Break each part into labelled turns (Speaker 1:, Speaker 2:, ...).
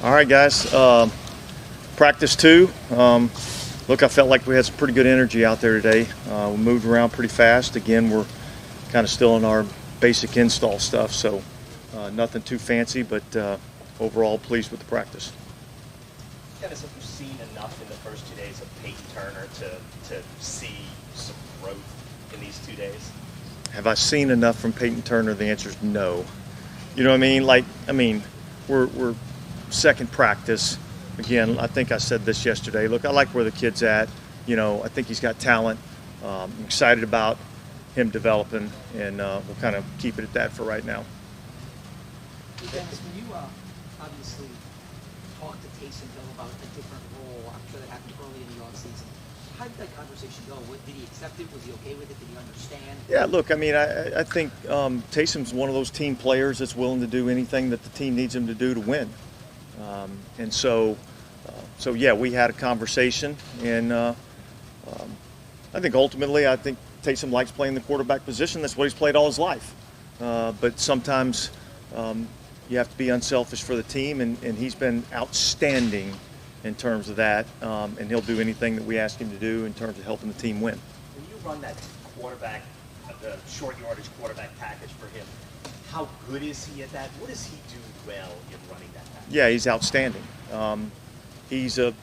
Speaker 1: All right, guys. Practice 2. Look, I felt like we had some pretty good energy out there today. We moved around pretty fast. Again, we're kind of still in our basic install stuff, so nothing too fancy, but overall pleased with the practice.
Speaker 2: Dennis, have you seen enough in the first 2 days of Payton Turner to see some growth in these 2 days?
Speaker 1: Have I seen enough from Payton Turner? The answer is no. You know what I mean? We're second practice. Again, I think I said this yesterday. Look, I like where the kid's at. You know, I think he's got talent. I'm excited about him developing, and we'll kind of keep it at that for right now.
Speaker 3: Dennis, when you obviously talked to Taysom Hill about a different role, I'm sure that happened early in the offseason. How did that conversation go? Did he accept it? Was he okay with it? Did he understand?
Speaker 1: Yeah, look, I mean, I think Taysom's one of those team players that's willing to do anything that the team needs him to do to win. And so yeah, we had a conversation, and I think ultimately, I think Taysom likes playing the quarterback position. That's what he's played all his life. But sometimes you have to be unselfish for the team, and he's been outstanding in terms of that, and he'll do anything that we ask him to do in terms of helping the team win.
Speaker 2: When you run that quarterback, the short yardage quarterback package for him, how good is he at that? What does he do well in running that package?
Speaker 1: Yeah, he's outstanding. He's a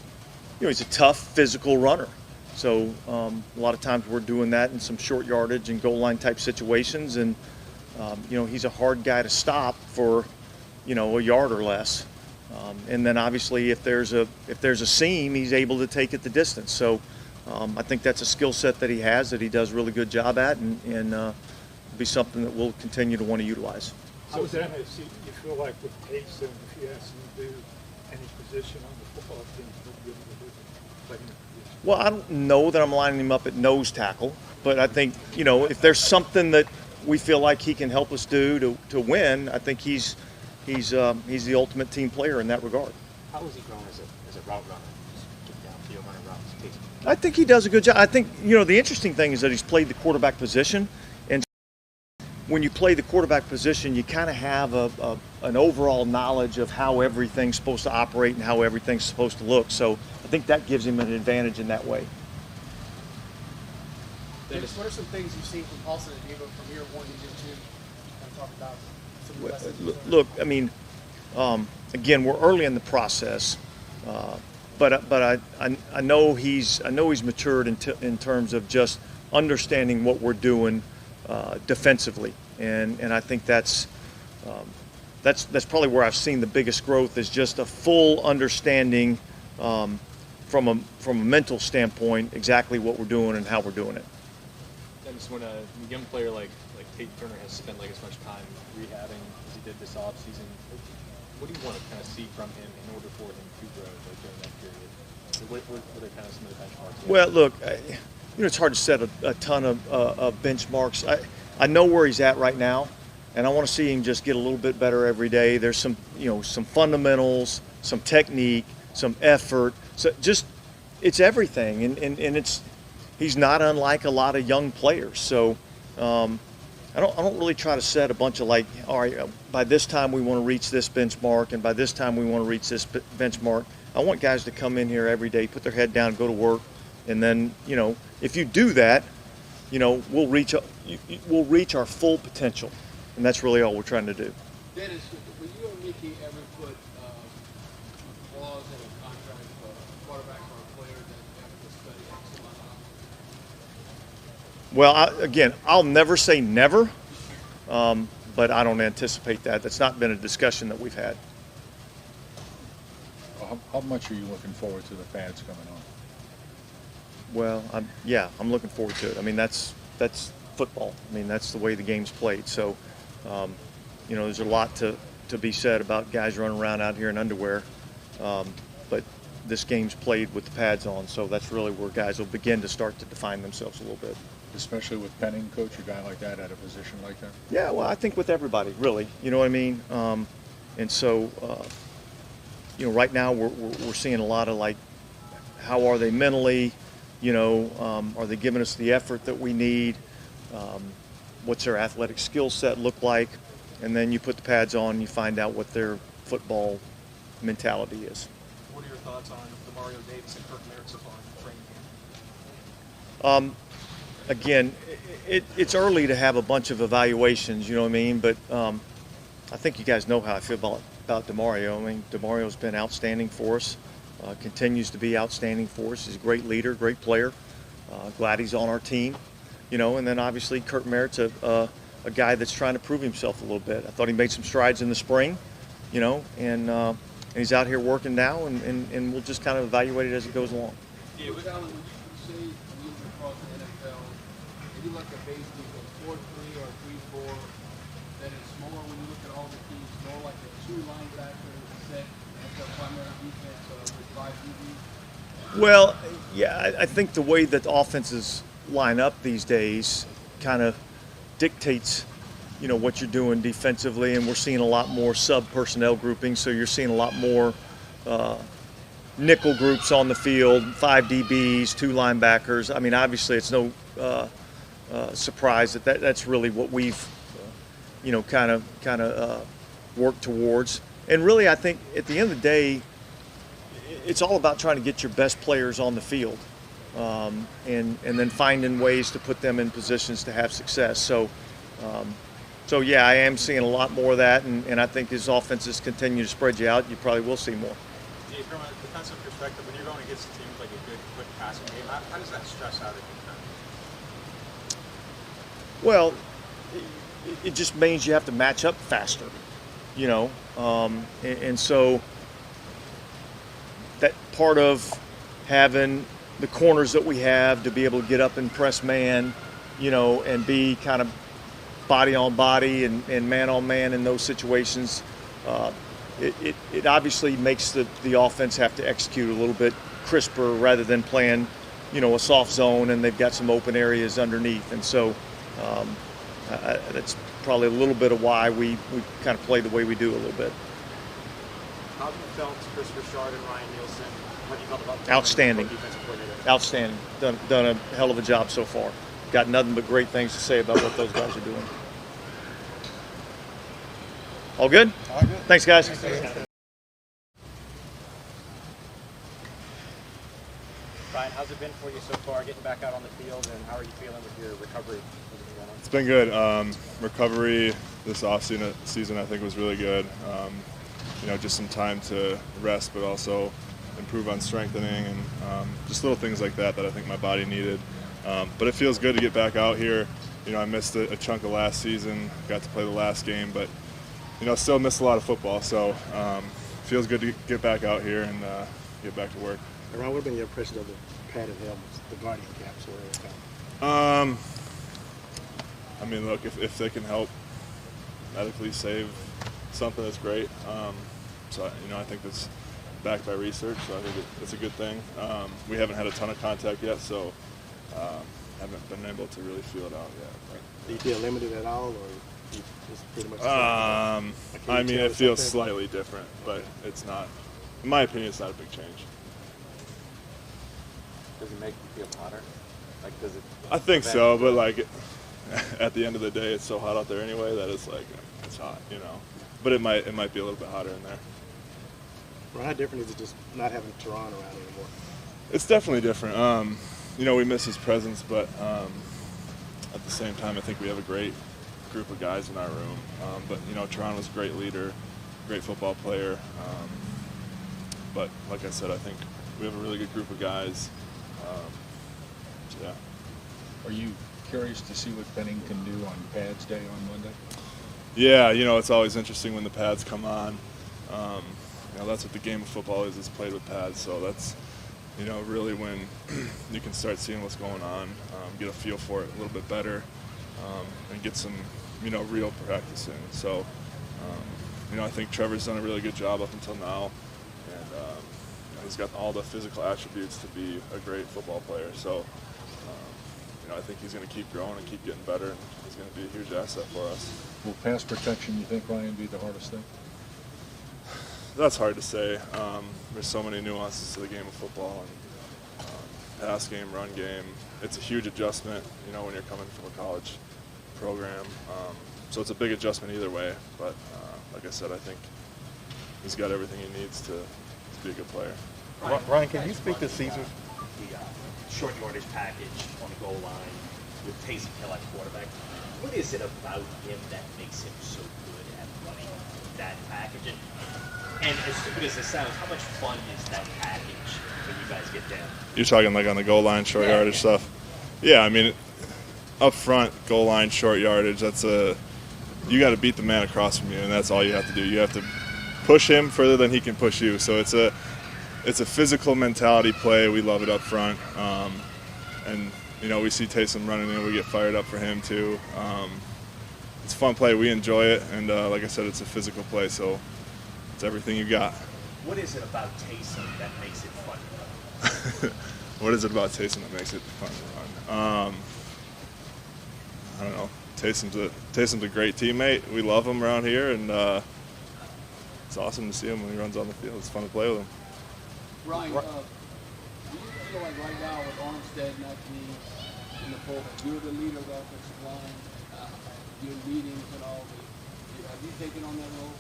Speaker 1: tough physical runner. So a lot of times we're doing that in some short yardage and goal line type situations, and he's a hard guy to stop for a yard or less. And then obviously if there's a seam, he's able to take it the distance. So I think that's a skill set that he has, that he does a really good job at, and it'll be something that we'll continue to want to utilize.
Speaker 4: So Dennis, you feel like with Taysom, if you ask him to do any position on the football team, he'll be able to do it, play in a position?
Speaker 1: Well, I don't know that I'm lining him up at nose tackle, but I think, if there's something that we feel like he can help us do to win, I think he's the ultimate team player in that regard.
Speaker 2: How has he grown as a route runner? Just get down field running routes.
Speaker 1: I think he does a good job. I think, the interesting thing is that he's played the quarterback position, and when you play the quarterback position, you kind of have an overall knowledge of how everything's supposed to operate and how everything's supposed to look. So I think that gives him an advantage in that way.
Speaker 5: Dennis, what are some things you've seen from Paulson and Diego from year 1 to year 2? Kind of talk about some of the lessons.
Speaker 1: Look, I mean, again, we're early in the process, but I know he's matured in terms of just understanding what we're doing defensively, and I think that's probably where I've seen the biggest growth, is just a full understanding from a mental standpoint exactly what we're doing and how we're doing it.
Speaker 6: Dennis, when a young player like Payton Turner has spent as much time rehabbing as he did this offseason, what do you want to kind of see from him in order for him to grow during that period? What are kind of some of the benchmarks?
Speaker 1: Well, look, it's hard to set a ton of benchmarks. I know where he's at right now, and I want to see him just get a little bit better every day. There's some fundamentals, some technique, some effort. So it's everything, and he's not unlike a lot of young players. So I don't really try to set a bunch of all right, by this time we want to reach this benchmark, and by this time we want to reach this benchmark. I want guys to come in here every day, put their head down, go to work, and then if you do that, we'll reach our full potential, and that's really all we're trying to do.
Speaker 5: Dennis, will you and Mickey ever put a clause in a contract for a quarterback or a player that you have to study X amount of hours?
Speaker 1: Well, I'll never say never, but I don't anticipate that. That's not been a discussion that we've had.
Speaker 4: How much are you looking forward to the fans coming on?
Speaker 1: Well, I'm looking forward to it. I mean, that's football. I mean, that's the way the game's played. So, there's a lot to be said about guys running around out here in underwear, but this game's played with the pads on, so that's really where guys will begin to start to define themselves a little bit.
Speaker 4: Especially with Penning, coach, a guy like that at a position like that?
Speaker 1: Yeah, well, I think with everybody, really. You know what I mean? And so, right now we're seeing a lot of how are they mentally? Are they giving us the effort that we need? What's their athletic skill set look like? And then you put the pads on, and you find out what their football mentality is.
Speaker 7: What are your thoughts on Demario Davis and Kirk Merritt so far in training camp?
Speaker 1: Again, it's early to have a bunch of evaluations, you know what I mean? But I think you guys know how I feel about Demario. I mean, Demario's been outstanding for us, continues to be outstanding for us. He's a great leader, great player. Glad he's on our team, you know. And then obviously Kirk Merritt's a guy that's trying to prove himself a little bit. I thought he made some strides in the spring, you know, and he's out here working now, and we'll just kind of evaluate it as it goes along.
Speaker 5: Yeah, would you say, when you look across the NFL, maybe like a base defense, 4-3 or 3-4, that it's more when you look at all the teams, more like a 2 linebacker set as the primary defense with 5 DBs?
Speaker 1: Well, yeah, I think the way that the offenses line up these days kind of dictates, you know, what you're doing defensively, and we're seeing a lot more sub-personnel grouping, so you're seeing a lot more nickel groups on the field, 5 DBs, 2 linebackers. I mean, obviously it's no surprise that's really what we've, you know, kind of worked towards. And really, I think at the end of the day, it's all about trying to get your best players on the field, and then finding ways to put them in positions to have success. So yeah, I am seeing a lot more of that, and I think as offenses continue to spread you out, you probably will see more.
Speaker 7: Yeah, from a defensive perspective, when you're going against a team with like a good, quick passing game, how does that stress out a defense?
Speaker 1: Well, it just means you have to match up faster, you know, and so that part of having the corners that we have to be able to get up and press man, you know, and be kind of body on body and man on man in those situations, it obviously makes the offense have to execute a little bit crisper rather than playing, you know, a soft zone and they've got some open areas underneath. And so that's probably a little bit of why we kind of play the way we do a little bit.
Speaker 7: How have you felt Chris Richard and Ryan Nielsen? How have you felt about them?
Speaker 1: Outstanding.
Speaker 7: Defensive coordinator?
Speaker 1: Outstanding. Done a hell of a job so far. Got nothing but great things to say about what those guys are doing. All good?
Speaker 8: All good.
Speaker 1: Thanks, guys.
Speaker 7: Ryan, how's it been for you so far, getting back out on the field, and how are you feeling with your recovery?
Speaker 8: It's been good. Recovery this off-season I think was really good. You know, just some time to rest, but also improve on strengthening and just little things like that I think my body needed. But it feels good to get back out here. You know, I missed a chunk of last season, got to play the last game, but you know, still missed a lot of football. So feels good to get back out here and get back to work.
Speaker 9: Ron, what have been your impression of the padded helmets, the Guardian caps?
Speaker 8: I mean, look, if they can help medically save something, that's great. So, you know, I think that's backed by research, so I think it's a good thing. We haven't had a ton of contact yet, so haven't been able to really feel it out yet. But.
Speaker 9: Do you feel limited at all, or you just pretty much?
Speaker 8: I mean, it feels slightly different, but it's not. In my opinion, it's not a big change.
Speaker 10: Does it make you feel hotter? Like, does it?
Speaker 8: I think so, but like at the end of the day, it's so hot out there anyway that it's like it's hot, you know. But it might be a little bit hotter in there.
Speaker 9: Well, how different is it just not having Teron around anymore?
Speaker 8: It's definitely different. You know, we miss his presence, but at the same time, I think we have a great group of guys in our room. But you know, Teron was a great leader, great football player. But like I said, I think we have a really good group of guys. So yeah.
Speaker 11: Are you curious to see what Benning can do on pads day on Monday?
Speaker 8: Yeah, you know, it's always interesting when the pads come on. You know, that's what the game of football is played with pads. So that's, you know, really when you can start seeing what's going on, get a feel for it a little bit better, and get some, you know, real practice in. So, you know, I think Trevor's done a really good job up until now, and you know, he's got all the physical attributes to be a great football player. So, you know, I think he's going to keep growing and keep getting better, and he's going to be a huge asset for us.
Speaker 11: Will pass protection, you think, Ryan, be the hardest thing?
Speaker 8: That's hard to say. There's so many nuances to the game of football, and pass game, run game. It's a huge adjustment, you know, when you're coming from a college program. So it's a big adjustment either way. But like I said, I think he's got everything he needs to be a good player.
Speaker 10: Ryan, can you speak to Caesar's?
Speaker 2: The short yardage package on the goal line with Taysom Hill at quarterback. What is it about him that makes him so good at running that package? And as stupid as it sounds, how much fun is that package when you guys get down?
Speaker 8: You're talking like on the goal line, short yardage stuff? Yeah, I mean, up front, goal line, short yardage, you got to beat the man across from you, and that's all you have to do. You have to push him further than he can push you. So it's a physical mentality play. We love it up front. And, we see Taysom running in, we get fired up for him too. It's a fun play. We enjoy it. And like I said, it's a physical play, so it's everything you got.
Speaker 2: What is it about Taysom that makes it fun to run?
Speaker 8: What is it about Taysom that makes it fun to run? I don't know. Taysom's a great teammate. We love him around here, and it's awesome to see him when he runs on the field. It's fun to play with him.
Speaker 5: Ryan, do you feel like right now with Armstead not being in the fold, you're the leader of the offensive line, your meetings and all, have you taken on that role?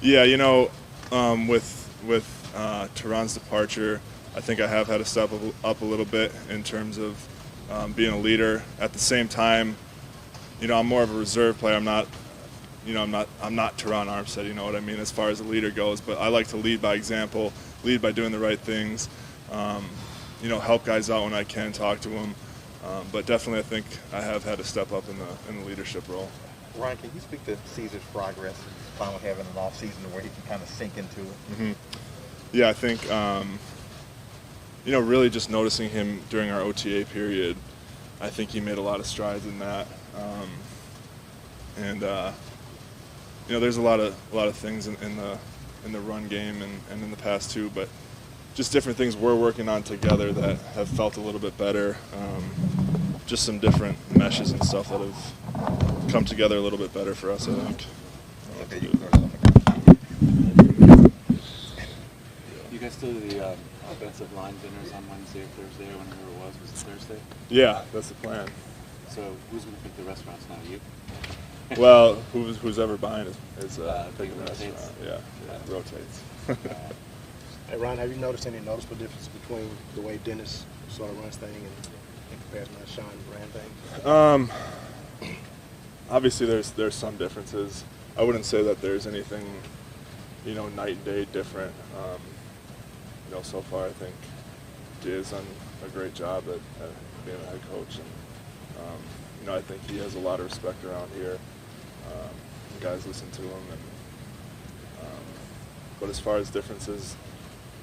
Speaker 8: Yeah, with Teron's departure, I think I have had to step up a little bit in terms of being a leader. At the same time, I'm more of a reserve player. I'm not Teron Armstead, you know what I mean, as far as a leader goes. But I like to lead by example, lead by doing the right things, help guys out when I can, talk to them. But definitely I think I have had to step up in the leadership role.
Speaker 10: Ryan, can you speak to Caesar's progress and finally having an off season where he can kind of sink into it?
Speaker 8: Mm-hmm. Yeah, I think, really just noticing him during our OTA period, I think he made a lot of strides in that. There's a lot of things in the run game and in the pass too, but just different things we're working on together that have felt a little bit better. Just some different meshes and stuff that have come together a little bit better for us, I think.
Speaker 10: You guys still do the offensive line dinners on Wednesday or Thursday or whenever it was? Was it Thursday?
Speaker 8: Yeah, that's the plan.
Speaker 10: So who's going to pick the restaurants now? You?
Speaker 8: Well, who's ever buying is picking the restaurant.
Speaker 10: rotates.
Speaker 8: Yeah, it rotates.
Speaker 9: Hey, Ron, have you noticed any noticeable difference between the way Dennis sort of runs things and comparison to Sean ran things?
Speaker 8: Obviously, there's some differences. I wouldn't say that there's anything, night and day different. So far, I think Jay's done a great job at being a head coach, and I think he has a lot of respect around here. The guys listen to him, but as far as differences,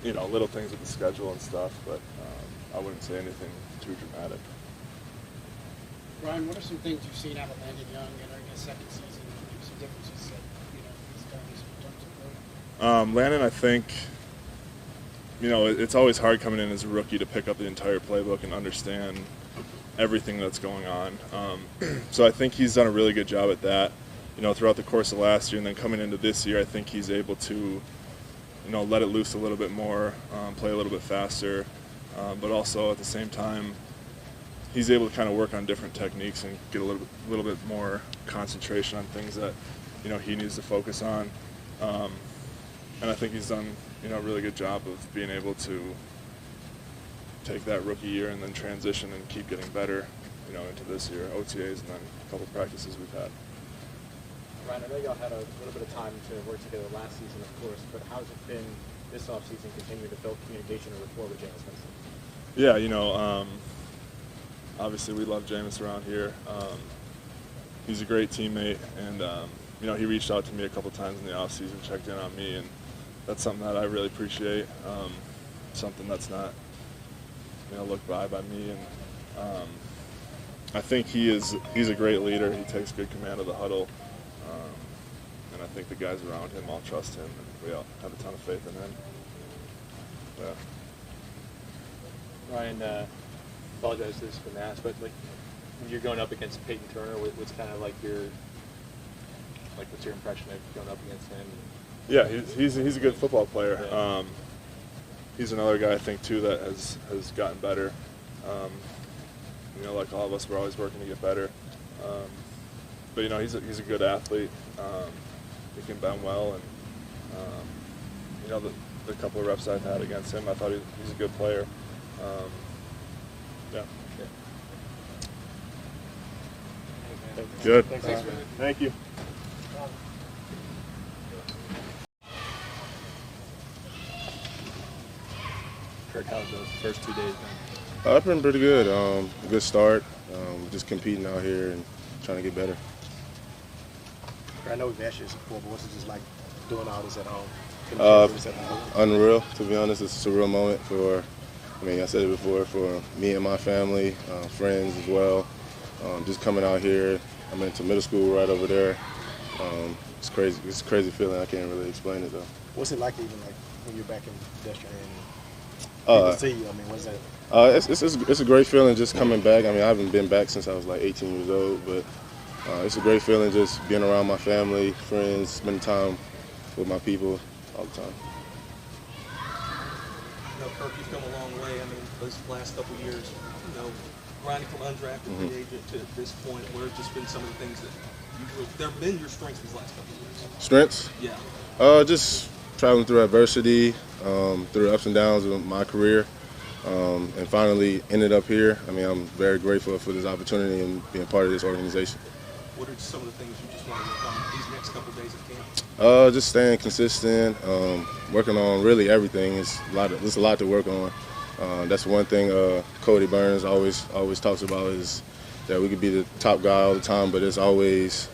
Speaker 8: little things with the schedule and stuff, but I wouldn't say anything too dramatic.
Speaker 12: Ryan, what are some things you've seen out of Landon Young entering his second season? Some differences that he's done in terms of growth?
Speaker 8: Landon, I think, it's always hard coming in as a rookie to pick up the entire playbook and understand everything that's going on. So I think he's done a really good job at that, throughout the course of last year, and then coming into this year, I think he's able to, let it loose a little bit more, play a little bit faster, but also at the same time, he's able to kind of work on different techniques and get a little bit more concentration on things that, he needs to focus on. And I think he's done, a really good job of being able to take that rookie year and then transition and keep getting better, into this year, OTAs, and then a couple practices we've had.
Speaker 6: Ryan, I know y'all had a little bit of time to work together last season, of course, but how's it been this offseason continuing to build communication or rapport with Jameis Winston?
Speaker 8: Yeah, obviously we love Jameis around here. He's a great teammate, and he reached out to me a couple times in the offseason, checked in on me, and that's something that I really appreciate. Something that's not, looked by me, and I think he's a great leader. He takes good command of the huddle, and I think the guys around him all trust him, and we all have a ton of faith in him. Yeah.
Speaker 6: Ryan, apologize if this has been asked, but when you're going up against Payton Turner, what's kind of what's your impression of going up against him?
Speaker 8: Yeah, he's a good football player. Yeah. He's another guy I think too that has gotten better. Like all of us, we're always working to get better. But he's a good athlete. He can bend well, and the couple of reps I've had against him, I thought he's a good player. Yeah.
Speaker 9: Good.
Speaker 5: Thanks,
Speaker 9: Thank you.
Speaker 6: Kirk, how's the first 2 days been?
Speaker 9: I've been pretty good. Good start. Just competing out here and trying to get better. I know we've asked you this before, but what's it just like doing all this at home? Unreal, to be honest. It's a surreal moment for, I said it before, for me and my family, friends as well. Just coming out here, I'm into middle school right over there. It's crazy. It's a crazy feeling. I can't really explain it though. What's it like even like when you're back in pedestrian and see you? What's that? It's a great feeling just coming back. I haven't been back since I was like 18 years old, but it's a great feeling just being around my family, friends, spending time with my people all the time.
Speaker 13: Kirk, you've come a long way. Those last couple of years, grinding from undrafted free agent to this point, where have just been some of the things that there have been your strengths these last couple of years?
Speaker 9: Strengths?
Speaker 13: Yeah.
Speaker 9: Just traveling through adversity, through ups and downs of my career, and finally ended up here. I'm very grateful for this opportunity and being part of this organization.
Speaker 13: What are some of the things you just want to work on these next couple of days of camp?
Speaker 9: Just staying consistent, working on really everything. There's a lot to work on. That's one thing Cody Burns always talks about, is that we could be the top guy all the time, but there's always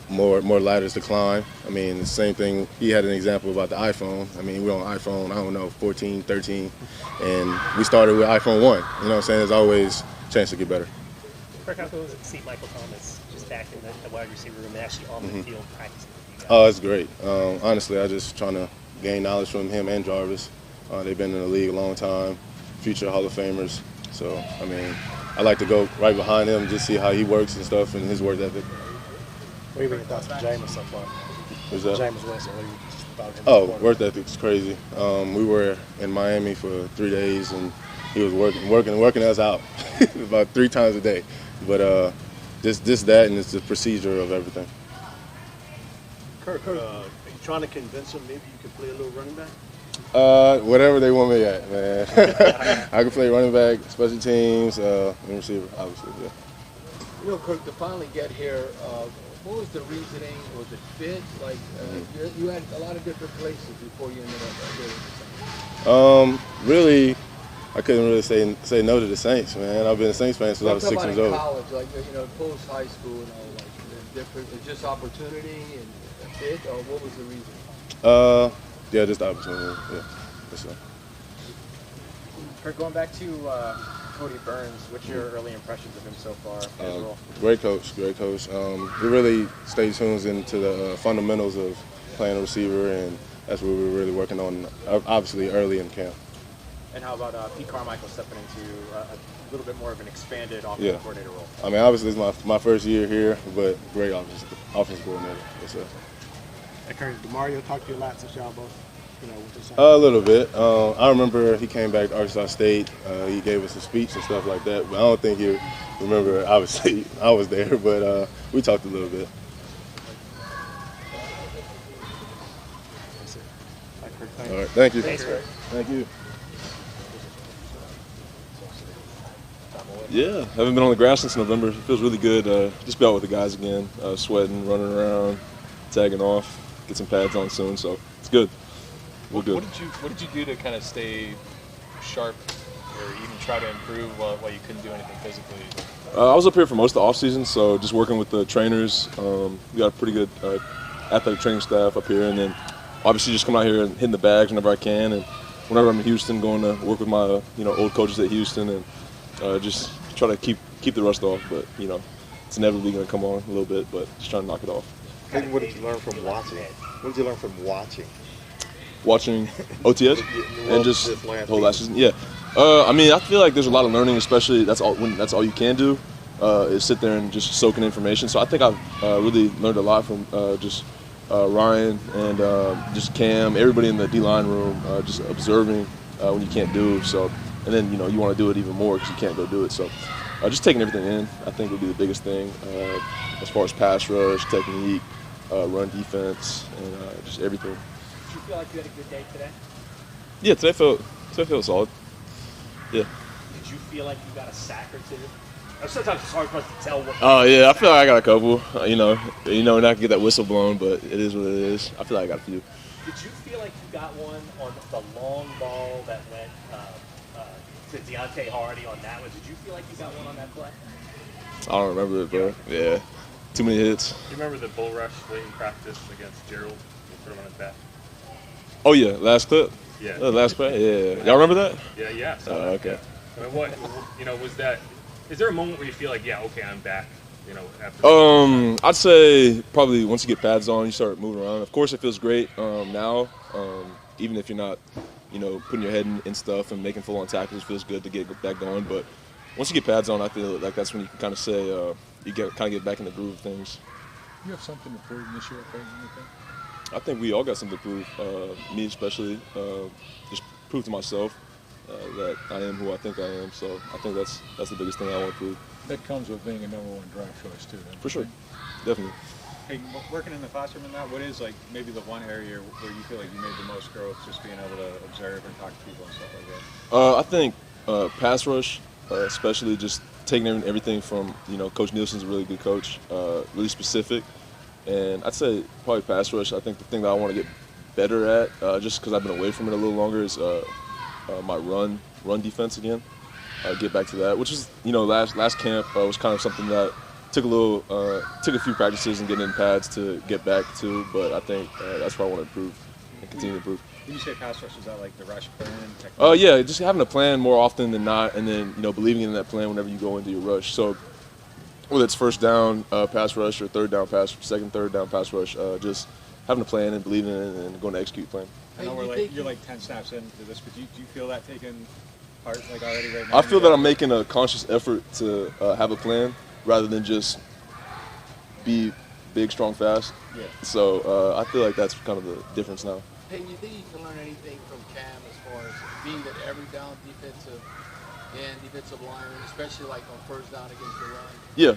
Speaker 9: more ladders to climb. The same thing, he had an example about the iPhone. We're on iPhone, 14, 13, and we started with iPhone 1. You know what I'm saying? There's always a chance to get better.
Speaker 14: Kirk, how cool is it to see Michael Thomas just back in the wide receiver room and actually on the field practicing with you guys?
Speaker 9: Oh, it's great. Honestly, I just trying to gain knowledge from him and Jarvis. They've been in the league a long time, future Hall of Famers. So, I like to go right behind him, just see how he works and stuff and his work ethic. What do you think thoughts of Jameis so far? Who's that? Jameis Winston. What do you thought of him? Work ethic's crazy. We were in Miami for 3 days, and he was working us out about 3 times a day. But just that, and it's the procedure of everything.
Speaker 15: Kirk, are you trying to convince him maybe you could play a little running back?
Speaker 9: Whatever they want me at, man. I can play running back, special teams, and receiver, obviously, yeah.
Speaker 5: Kirk, to finally get here, what was the reasoning? Was it fit? You had a lot of different places before you ended up getting the Saints.
Speaker 9: Really, I couldn't really say no to the Saints, man. I've been a Saints fan since I was 6 years old.
Speaker 5: College, post high school and all, different, just opportunity and fit, or what was the reason?
Speaker 9: Yeah, just the opportunity. Yeah, for sure.
Speaker 16: Kirk, going back to Cody Burns, what's your early impressions of him so far in his role?
Speaker 9: Great coach. He really stays tuned into the fundamentals of playing a receiver, and that's what we're really working on, obviously, early in camp.
Speaker 16: And how about Pete Carmichael stepping into a little bit more of an expanded offensive coordinator role?
Speaker 9: Obviously, it's my first year here, but great offensive coordinator. Yes, sir.
Speaker 15: Kirk, did Mario talk to you a lot since y'all both, with the Saints?
Speaker 9: A little bit. I remember he came back to Arkansas State. He gave us a speech and stuff like that, but I don't think he remember. Obviously, I was there, but we talked a little bit.
Speaker 15: That's it.
Speaker 9: All right, thank you.
Speaker 14: Thanks, Kirk.
Speaker 9: Thank you.
Speaker 17: Yeah, haven't been on the grass since November. It feels really good. Just be out with the guys again, sweating, running around, tagging off, get some pads on soon, so it's good. We're good.
Speaker 6: What did you do to kind of stay sharp or even try to improve while you couldn't do anything physically?
Speaker 17: I was up here for most of the offseason, so just working with the trainers. We got a pretty good athletic training staff up here, and then obviously just coming out here and hitting the bags whenever I can, and whenever I'm in Houston, going to work with my old coaches at Houston, and just try to keep the rust off. But it's inevitably going to come on a little bit, but just trying to knock it off.
Speaker 18: What did you learn from watching? What did you learn from watching?
Speaker 17: Watching OTS and just last season. Yeah, I feel like there's a lot of learning, especially that's all you can do is sit there and just soak in information. So I think I've really learned a lot from just Ryan and just Cam, everybody in the D-line room, just observing when you can't do so, and then you want to do it even more because you can't go do it. So just taking everything in, I think would be the biggest thing as far as pass rush, technique, run defense, and just everything.
Speaker 16: you feel like you had a good day today?
Speaker 17: Yeah, today felt solid. Yeah.
Speaker 2: Did you feel like you got a sack or two? Sometimes it's hard for us to tell what.
Speaker 17: Oh yeah, I feel like I got a couple. Not to get that whistle blown, but it is what it is. I feel like I got a few.
Speaker 2: Did you feel like you got one on the long ball that went to Deontay Hardy on that one? Did you feel like you got one on that play?
Speaker 17: I don't remember it, bro. Yeah, too many hits.
Speaker 6: Do you remember the bull rush late in practice against Gerald? You put him on his back.
Speaker 17: Oh yeah, last clip.
Speaker 6: Yeah.
Speaker 17: Last play. Yeah. Y'all remember that?
Speaker 6: Yeah. So
Speaker 17: Okay.
Speaker 6: I mean, was that? Is there a moment where you feel like, yeah, okay, I'm back? After.
Speaker 17: I'd say probably once you get pads on, you start moving around. Of course, it feels great now. Even if you're not, putting your head in stuff and making full-on tackles, it feels good to get that going. But once you get pads on, I feel like that's when you can kind of say you get back in the groove of things.
Speaker 11: You have something to prove this year, Payton, you think?
Speaker 17: I think we all got something to prove. Me especially, just prove to myself that I am who I think I am. So I think that's the biggest thing I want to prove.
Speaker 11: That comes with being a #1 draft choice too.
Speaker 17: For sure, definitely.
Speaker 7: Hey, working in the classroom and that, what is like maybe the one area where you feel like you made the most growth, just being able to observe and talk to people and stuff like that?
Speaker 17: I think pass rush, especially just taking everything from Coach Nielsen's a really good coach, really specific, and I'd say probably pass rush. I think the thing that I want to get better at, just because I've been away from it a little longer, is my run defense again. Get back to that, which is last camp was kind of something that took a few practices and getting in pads to get back to, but I think that's what I want to improve and continue to improve.
Speaker 7: When you say pass rush, is that like the rush plan?
Speaker 17: Yeah, just having a plan more often than not, and then believing in that plan whenever you go into your rush. So whether it's first down pass rush or third down pass rush, just having a plan and believing in it and going to execute the plan.
Speaker 7: I know you're like 10 snaps into this, but do you feel that taking part already right now?
Speaker 17: I feel that I'm making a conscious effort to have a plan rather than just be big, strong, fast.
Speaker 7: Yeah.
Speaker 17: So I feel like that's kind of the difference now.
Speaker 5: Hey, you think you can learn anything from Cam as far as being that every down defensive lineman, especially like on first down against the run?
Speaker 17: Yeah.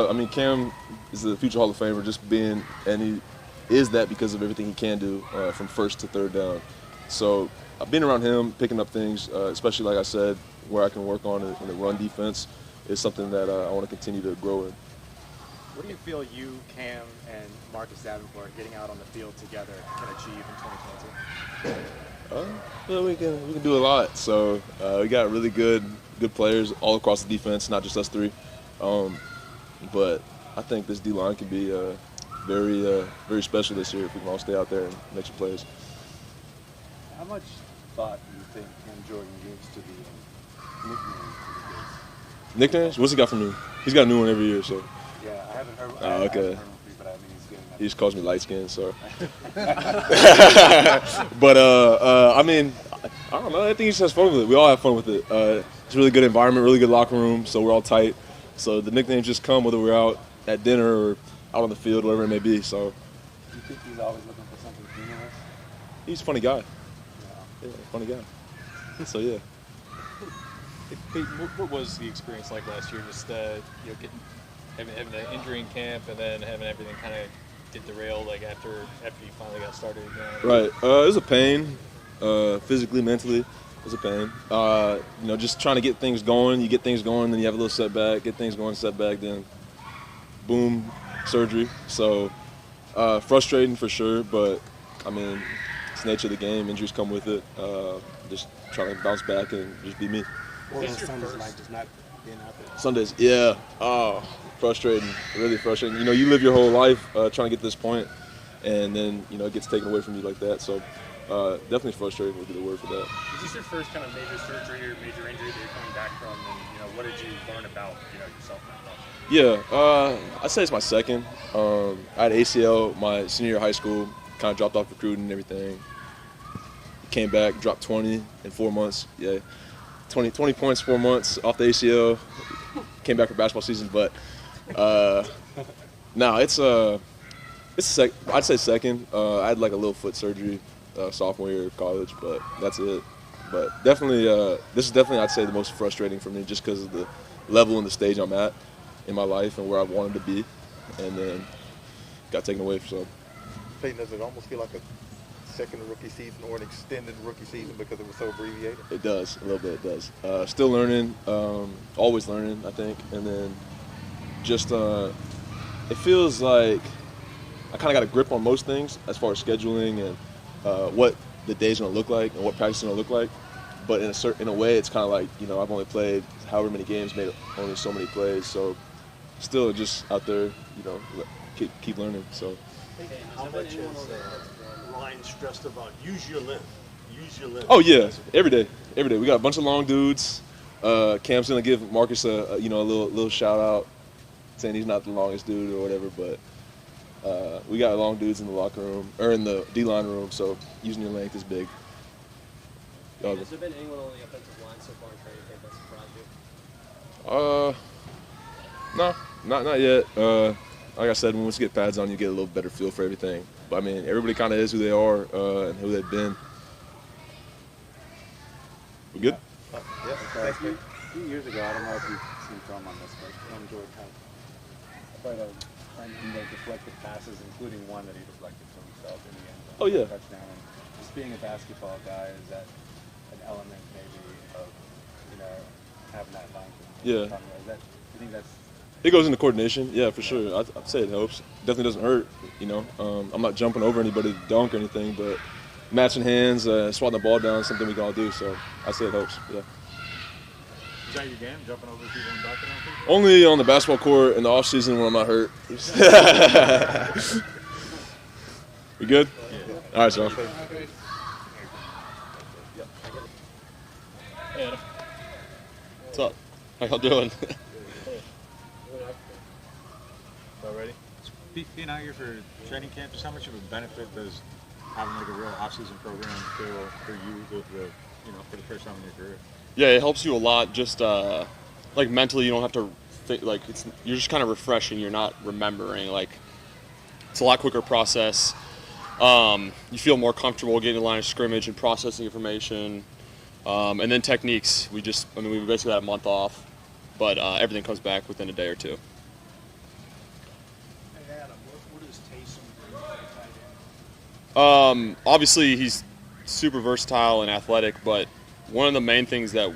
Speaker 17: I mean, Cam is a future Hall of Famer, and he is that because of everything he can do from first to third down. So being around him, picking up things, especially like I said, where I can work on in the run defense, is something that I want to continue to grow in.
Speaker 16: What do you feel you, Cam, and Marcus Davenport getting out on the field together can achieve in 2022?
Speaker 17: Well, we can do a lot. So we got really good players all across the defense, not just us three. But I think this D-line can be very special this year if we can all stay out there and make some plays.
Speaker 10: How much thought do you think Cam Jordan gives to the nicknames?
Speaker 17: Nicknames? What's he got from me? He's got a new one every year, so.
Speaker 10: Yeah, I haven't heard.
Speaker 17: Okay.
Speaker 10: I haven't heard him, but I mean he's getting that.
Speaker 17: He just calls me light skin, so. But I mean, I don't know. I think he just has fun with it. We all have fun with it. It's a really good environment, really good locker room, so we're all tight. So the nicknames just come whether we're out at dinner or out on the field, whatever it may be. So.
Speaker 10: Do you think he's always looking for something humorous?
Speaker 17: He's a funny guy. Yeah, funny guy. So yeah.
Speaker 6: Peyton, what was the experience like last year? Just having the injury in camp and then having everything kind of get derailed like after you finally got started again.
Speaker 17: Right. It was a pain, physically, mentally. It was a pain. Just trying to get things going. You get things going, then you have a little setback. Get things going, setback, then boom, surgery. So frustrating for sure, but I mean, it's the nature of the game. Injuries come with it. Just trying to bounce back and just be me.
Speaker 12: What was Sundays like, just not being out there?
Speaker 17: Sundays, yeah. Oh, frustrating, really frustrating. You live your whole life trying to get to this point, and then, it gets taken away from you like that. So definitely frustrating would be the word for that.
Speaker 6: Is this your first kind of major surgery or major injury that you're coming back from? And, what did you learn about, yourself now?
Speaker 17: Yeah, I'd say it's my second. I had ACL my senior year of high school, kind of dropped off recruiting and everything. Came back, dropped 20 in 4 months. Yeah. 20 points, 4 months off the ACL. Came back for basketball season, but no, I'd say second. I had like a little foot surgery sophomore year of college, but that's it. But definitely, this is definitely I'd say the most frustrating for me, just because of the level and the stage I'm at in my life and where I wanted to be, and then got taken away. So,
Speaker 18: Peyton, does it almost feel like a second rookie season or an extended rookie season because it was so abbreviated?
Speaker 17: It does, a little bit, it does. Still learning, always learning, I think. And then just, it feels like I kind of got a grip on most things as far as scheduling and what the day's going to look like and what practice is going to look like. But in a way, it's kind of like, I've only played however many games, made only so many plays. So still just out there, keep learning. So.
Speaker 15: How much has Ryan stressed about use your length? Use your length.
Speaker 17: Oh yeah, every day. We got a bunch of long dudes. Cam's gonna give Marcus a little shout out, saying he's not the longest dude or whatever. But we got long dudes in the locker room or in the D-line room. So using your length is big.
Speaker 19: Has there been anyone on the offensive line so far in training camp that surprised you?
Speaker 17: No, not yet. Like I said, when we get pads on, you get a little better feel for everything. But I mean, everybody kind of is who they are and who they've been. We good?
Speaker 5: Yes,
Speaker 10: thank you. A few years ago, I don't know if you've seen film on this, but Jordan had quite a deflected passes, including one that he deflected to himself in the end zone.
Speaker 17: Oh yeah.
Speaker 10: Touchdown. And just being a basketball guy, is that an element maybe of having that line?
Speaker 17: Yeah.
Speaker 10: Do you think that's?
Speaker 17: It goes into coordination, yeah, for sure. I'd say it helps. Definitely doesn't hurt, I'm not jumping over anybody to dunk or anything, but matching hands, swatting the ball down is something we can all do, so I'd say it helps, yeah.
Speaker 7: Is that your game, jumping over people and dunking on people?
Speaker 17: Only on the basketball court in the off season when I'm not hurt. We good? Yeah. All right, John.
Speaker 20: Hey, Adam. What's up? How y'all doing?
Speaker 7: All ready? Being out here for training camp, just how much of a benefit does having like a real off-season program feel for you with for the first time in your career?
Speaker 20: Yeah, it helps you a lot. Just like mentally, you don't have to think, you're just kind of refreshing. You're not remembering. It's a lot quicker process. You feel more comfortable getting in the line of scrimmage and processing information. And then techniques. We basically had a month off, but everything comes back within a day or two.
Speaker 15: Hey Adam, what does Taysom bring to the tight end?
Speaker 20: Obviously, he's super versatile and athletic, but one of the main things that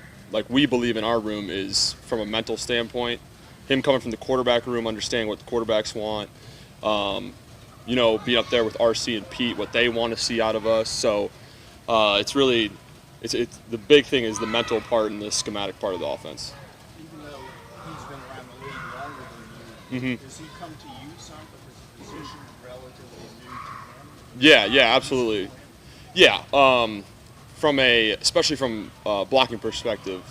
Speaker 20: we believe in our room is from a mental standpoint, him coming from the quarterback room, understanding what the quarterbacks want, being up there with RC and Pete, what they want to see out of us. So it's really, it's the big thing is the mental part and the schematic part of the offense.
Speaker 12: Even though he's been around the league longer than you, does he come to you some because his position is relatively new to him?
Speaker 20: Yeah, absolutely. Yeah, especially from a blocking perspective,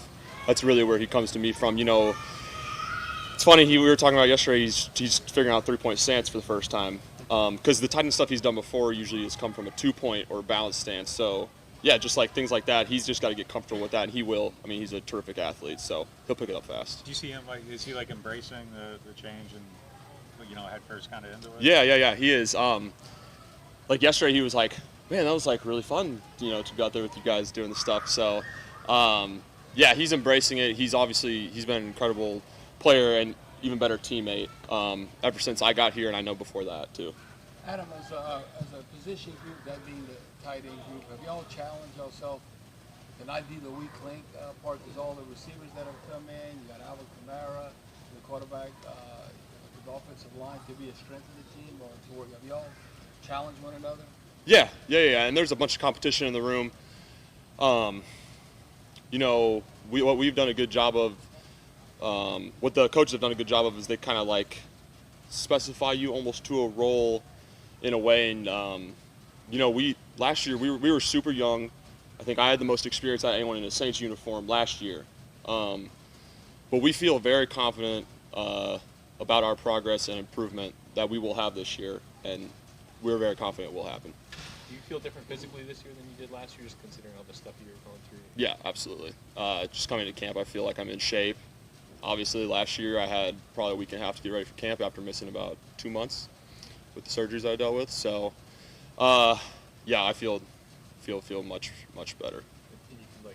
Speaker 20: that's really where he comes to me from. It's funny, we were talking about yesterday, he's figuring out three-point stance for the first time. Because the tight end stuff he's done before usually has come from a two-point or balance stance. So, yeah, just things like that, he's just got to get comfortable with that, and he will. I mean, he's a terrific athlete, so he'll pick it up fast.
Speaker 7: Do you see him, is he embracing the change and, head first kind of into it?
Speaker 20: Yeah, he is. Yesterday he was like, man, that was really fun, to be out there with you guys doing the stuff. So, yeah, he's embracing it. He's been an incredible player and even better teammate ever since I got here, and I know before that too.
Speaker 12: Adam, as a position group, that being the tight end group, have y'all challenged yourself to not be the weak link part? There's all the receivers that have come in. You got Alvin Kamara, the quarterback, the offensive line to be a strength of the team, or have y'all challenged one another?
Speaker 20: Yeah, and there's a bunch of competition in the room. What we've done a good job of, what the coaches have done a good job of is they kind of specify you almost to a role in a way. And, last year we were super young. I think I had the most experience out of anyone in a Saints uniform last year. But we feel very confident about our progress and improvement that we will have this year. And we're very confident it will happen.
Speaker 6: Do you feel different physically this year than you did last year, just considering all the stuff you were going through?
Speaker 20: Yeah, absolutely. Just coming to camp, I feel like I'm in shape. Obviously, last year I had probably a week and a half to get ready for camp after missing about 2 months with the surgeries I dealt with. So, yeah, I feel much better.
Speaker 6: And you can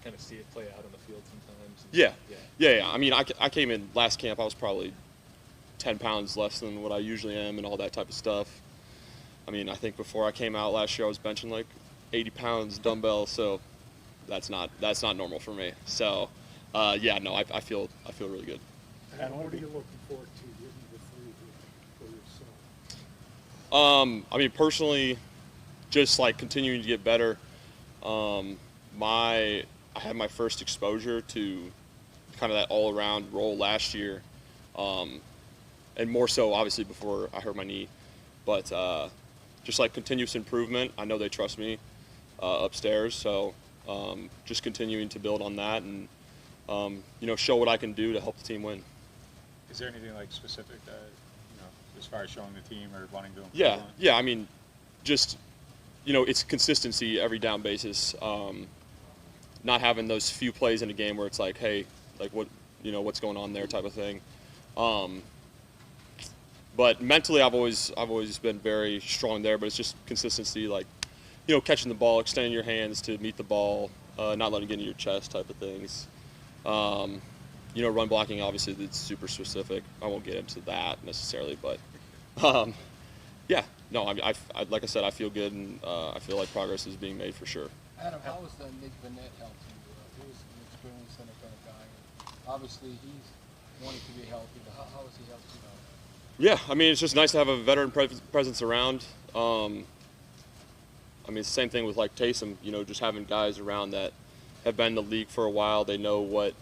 Speaker 6: kind of see it play out on the field sometimes.
Speaker 20: Yeah. I mean, I came in last camp, I was probably 10 pounds less than what I usually am and all that type of stuff. I mean, I think before I came out last year, I was benching like 80 pounds dumbbell, so that's not normal for me. So, yeah, no, I feel really good.
Speaker 4: And what are you looking forward to hitting the three for yourself?
Speaker 20: I mean, personally, just like continuing to get better. I had my first exposure to kind of that all-around role last year, and more so obviously before I hurt my knee. But just like continuous improvement. I know they trust me upstairs, so just continuing to build on that and show what I can do to help the team win.
Speaker 7: Is there anything like specific that as far as showing the team or wanting to improve on?
Speaker 20: Yeah. I mean, just it's consistency every down basis. Not having those few plays in a game where it's like, hey, like what's going on there type of thing. But mentally, I've always been very strong there. But it's just consistency, like catching the ball, extending your hands to meet the ball, not letting it get into your chest type of things. Run blocking, obviously, it's super specific. I won't get into that necessarily, but yeah, no, I like I said, I feel good, and I feel like progress is being made for sure.
Speaker 12: Adam, how was Nick Burnett helped you? He was an experienced NFL guy, and obviously he's wanting to be healthy, but how has he helped you out?
Speaker 20: Yeah, I mean, it's just nice to have a veteran presence around. I mean, it's the same thing with like Taysom, just having guys around that have been in the league for a while. They know what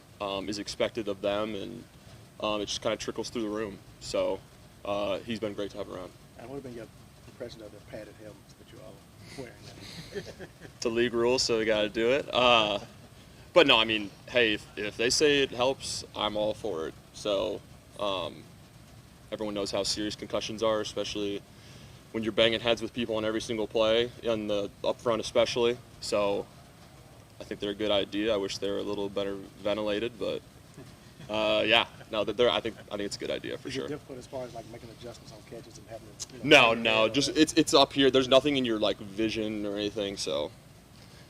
Speaker 20: is expected of them, and it just kind of trickles through the room. So he's been great to have around.
Speaker 18: And what have been your impression of the padded helmets that you're all wearing now?
Speaker 20: It's a league rule, so we got to do it. But no, I mean, hey, if they say it helps, I'm all for it. So everyone knows how serious concussions are, especially when you're banging heads with people on every single play, and the up front especially. So I think they're a good idea. I wish they were a little better ventilated, but yeah, no, I think it's a good idea for sure.
Speaker 18: Is it difficult as far as like making adjustments on catches and having to,
Speaker 20: No, just it's up here. There's nothing in your like vision or anything, so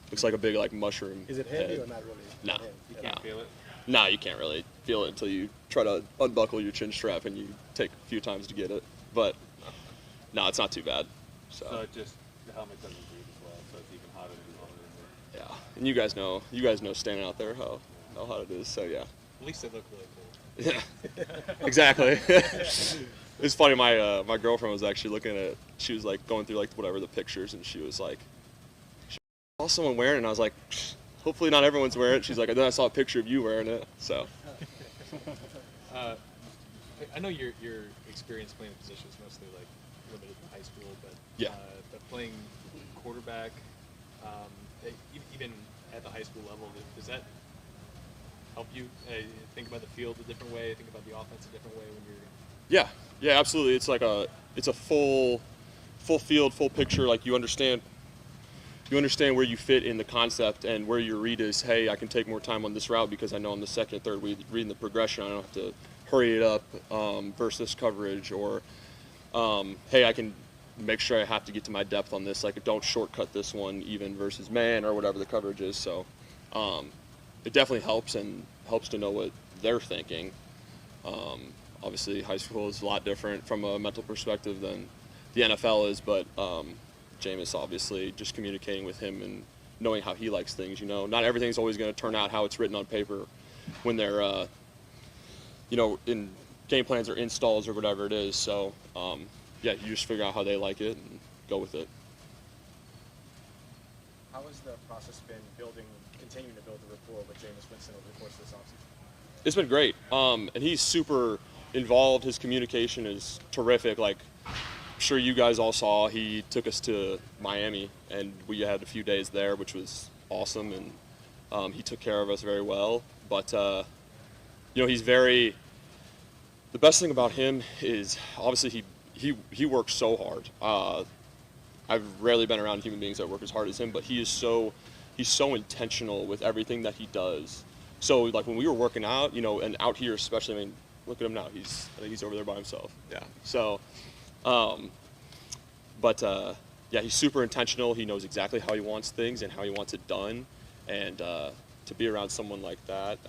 Speaker 20: looks like a big like mushroom.
Speaker 18: Is it heavy
Speaker 20: head.
Speaker 18: or not really?
Speaker 20: No,
Speaker 7: You can't feel it?
Speaker 20: No, you can't really feel it until you try to unbuckle your chin strap and you take a few times to get it. But no, it's not too bad. So
Speaker 6: it just the helmet doesn't breathe as well, so it's even hotter than it is.
Speaker 20: yeah, and you guys know standing out there how hot it is. So yeah.
Speaker 6: At least they look really cool.
Speaker 20: Yeah, exactly. It's funny. My girlfriend was actually looking at. She was like going through like whatever the pictures, and she was like, "I saw someone wearing it." And I was like, "Hopefully not everyone's wearing it." She's like, "And then I saw a picture of you wearing it." So.
Speaker 6: I know your experience playing the position is mostly like limited in high school, but
Speaker 20: yeah.
Speaker 6: But playing quarterback, even at the high school level, does that help you think about the field a different way, think about the offense a different way when you're?
Speaker 20: Yeah, absolutely. It's like it's a full field, full picture. Like you understand where you fit in the concept and where your read is. Hey, I can take more time on this route because I know on the second or third reading the progression, I don't have to hurry it up versus coverage, or hey, I can make sure I have to get to my depth on this. Like don't shortcut this one even versus man or whatever the coverage is. So. It definitely helps to know what they're thinking. Obviously, high school is a lot different from a mental perspective than the NFL is, but Jameis obviously just communicating with him and knowing how he likes things. Not everything's always going to turn out how it's written on paper when they're in game plans or installs or whatever it is. So yeah, you just figure out how they like it and go with it.
Speaker 16: How has the process been continuing to build the rapport with Jameis Winston over the course of this offseason?
Speaker 20: It's been great, and he's super involved. His communication is terrific. Like, I'm sure you guys all saw, he took us to Miami, and we had a few days there, which was awesome, and he took care of us very well. But he's very. The best thing about him is obviously he works so hard. I've rarely been around human beings that work as hard as him, but he's so intentional with everything that he does. So like when we were working out, and out here especially, I mean, look at him now. I think he's over there by himself. Yeah. So, yeah, he's super intentional. He knows exactly how he wants things and how he wants it done. And to be around someone like that,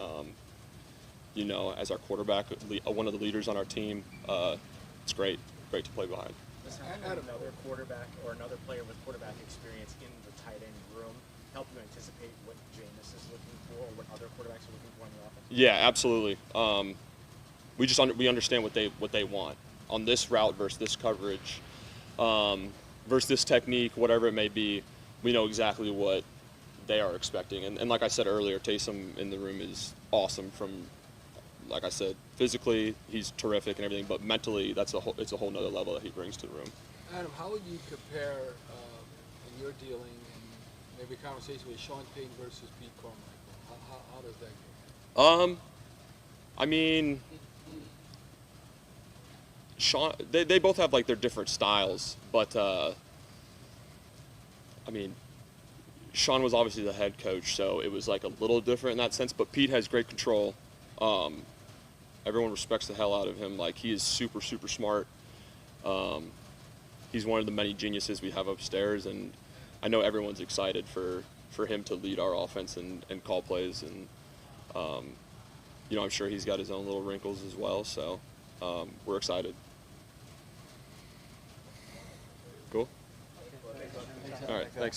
Speaker 20: as our quarterback, one of the leaders on our team, it's great to play behind.
Speaker 16: Does having another quarterback or another player with quarterback experience in the tight end room help you anticipate what Jameis is looking for or what other quarterbacks are looking for in your offense?
Speaker 20: Yeah, absolutely. We understand what they want on this route versus this coverage, versus this technique, whatever it may be. We know exactly what they are expecting, and like I said earlier, Taysom in the room is awesome. From, like I said, physically he's terrific and everything, but mentally it's a whole nother level that he brings to the room.
Speaker 12: Adam, how would you compare in your dealing and maybe a conversation with Sean Payton versus Pete Carmichael? How does that go?
Speaker 20: I mean, Sean, they both have like their different styles, but I mean, Sean was obviously the head coach, so it was like a little different in that sense. But Pete has great control. Everyone respects the hell out of him. Like, he is super, super smart. He's one of the many geniuses we have upstairs, and I know everyone's excited for him to lead our offense and call plays. And you know, I'm sure he's got his own little wrinkles as well. So we're excited. Cool. All right. Thanks.